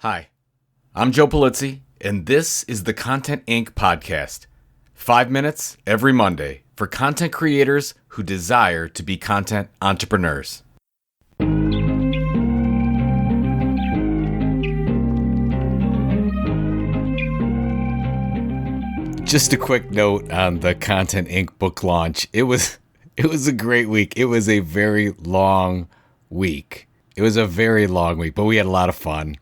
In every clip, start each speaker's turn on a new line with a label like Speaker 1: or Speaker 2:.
Speaker 1: Hi, I'm Joe Polizzi, and this is the Content Inc. podcast. 5 minutes every Monday for content creators who desire to be content entrepreneurs. Just a quick note on the Content Inc. book launch. It was a great week. It was a very long week. But we had a lot of fun.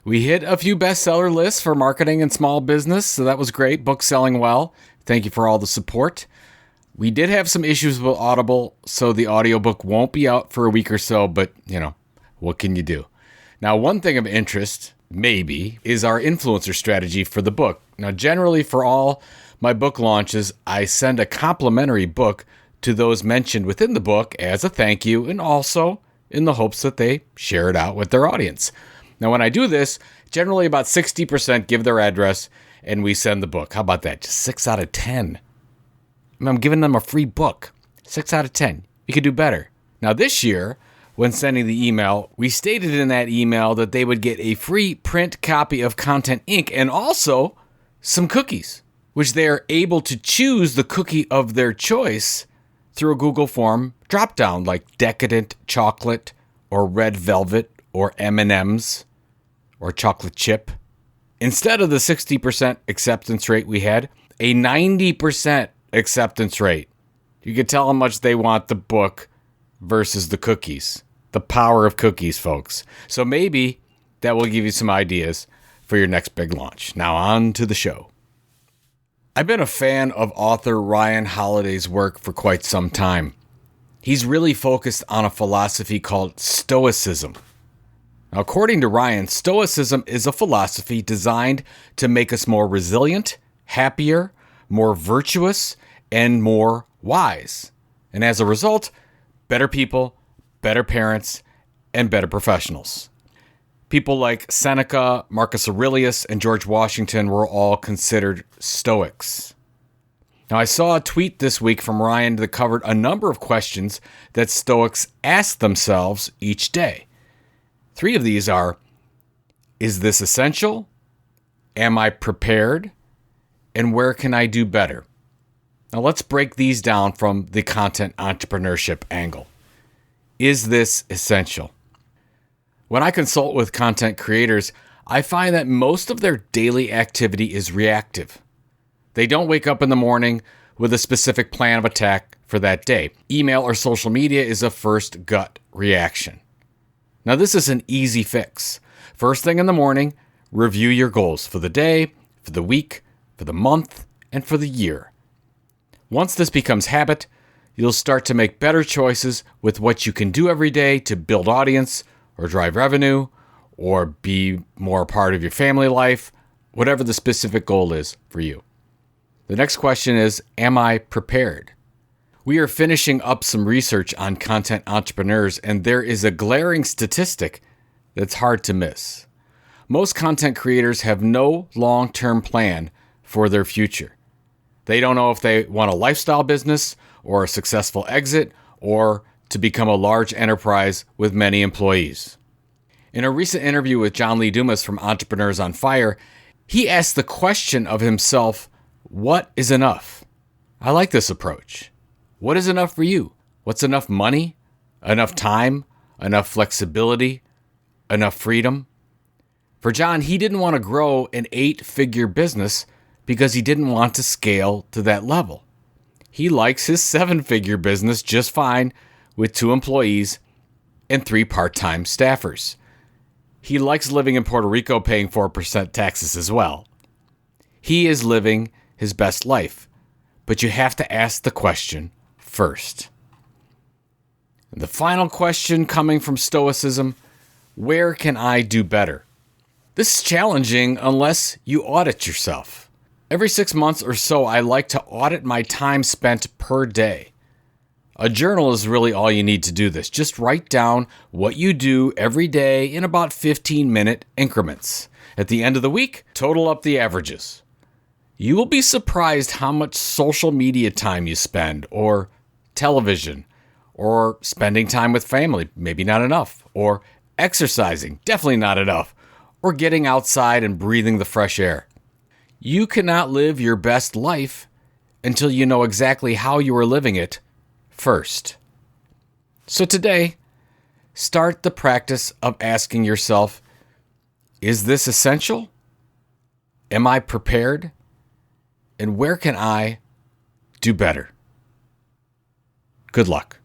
Speaker 1: We hit a few bestseller lists for marketing and small business, so that was great. Book selling well. Thank you for all the support. We did have some issues with Audible, so the audiobook won't be out for a week or so, but, what can you do? Now, one thing of interest, maybe, is our influencer strategy for the book. Now, generally, for all my book launches, I send a complimentary book to those mentioned within the book as a thank you, and also in the hopes that they share it out with their audience. Now, when I do this, generally about 60% give their address and we send the book. How about that? Just 6 out of 10. I'm giving them a free book. 6 out of 10. You could do better. Now, this year, when sending the email, we stated in that email that they would get a free print copy of Content Inc. and also some cookies, which they are able to choose the cookie of their choice through a Google form dropdown like decadent chocolate or red velvet or M&Ms. or chocolate chip. Instead of the 60% acceptance rate we had, a 90% acceptance rate. You can tell how much they want the book versus the cookies. The power of cookies, folks. So maybe that will give you some ideas for your next big launch. Now on to the show. I've been a fan of author Ryan Holiday's work for quite some time. He's really focused on a philosophy called Stoicism. Now, according to Ryan, Stoicism is a philosophy designed to make us more resilient, happier, more virtuous, and more wise. And as a result, better people, better parents, and better professionals. People like Seneca, Marcus Aurelius, and George Washington were all considered Stoics. Now, I saw a tweet this week from Ryan that covered a number of questions that Stoics ask themselves each day. 3 of these are, is this essential? Am I prepared? And where can I do better? Now let's break these down from the content entrepreneurship angle. Is this essential? When I consult with content creators, I find that most of their daily activity is reactive. They don't wake up in the morning with a specific plan of attack for that day. Email or social media is a first gut reaction. Now, this is an easy fix. First thing in the morning, review your goals for the day, for the week, for the month, and for the year. Once this becomes habit, you'll start to make better choices with what you can do every day to build audience or drive revenue or be more a part of your family life, whatever the specific goal is for you. The next question is, am I prepared? We are finishing up some research on content entrepreneurs, and there is a glaring statistic that's hard to miss. Most content creators have no long-term plan for their future. They don't know if they want a lifestyle business or a successful exit or to become a large enterprise with many employees. In a recent interview with John Lee Dumas from Entrepreneurs on Fire, he asked the question of himself, what is enough? I like this approach. What is enough for you? What's enough money? Enough time? Enough flexibility? Enough freedom? For John, he didn't want to grow an 8-figure business because he didn't want to scale to that level. He likes his 7-figure business just fine with 2 employees and 3 part-time staffers. He likes living in Puerto Rico paying 4% taxes as well. He is living his best life, but you have to ask the question first. And the final question coming from Stoicism, where can I do better? This is challenging unless you audit yourself. Every 6 months or so, I like to audit my time spent per day. A journal is really all you need to do this. Just write down what you do every day in about 15-minute increments. At the end of the week, total up the averages. You will be surprised how much social media time you spend, or television, or spending time with family, maybe not enough, or exercising, definitely not enough, or getting outside and breathing the fresh air. You cannot live your best life until you know exactly how you are living it first. So today, start the practice of asking yourself, is this essential? Am I prepared? And where can I do better? Good luck.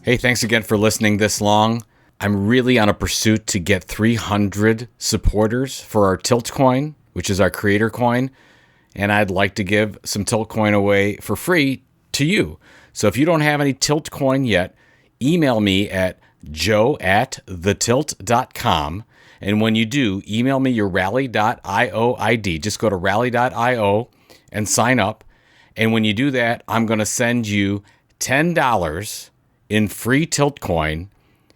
Speaker 1: Hey, thanks again for listening this long. I'm really on a pursuit to get 300 supporters for our Tilt coin, which is our creator coin. And I'd like to give some Tilt coin away for free to you. So if you don't have any Tilt coin yet, email me at joe@thetilt.com. And when you do, email me your rally.io ID. Just go to rally.io and sign up. And when you do that, I'm going to send you $10 in free Tilt coin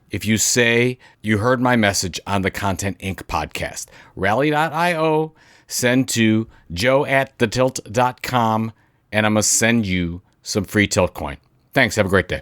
Speaker 1: if you say you heard my message on the Content Inc. podcast. Rally.io, send to joe@thetilt.com, and I'm going to send you some free Tilt coin. Thanks. Have a great day.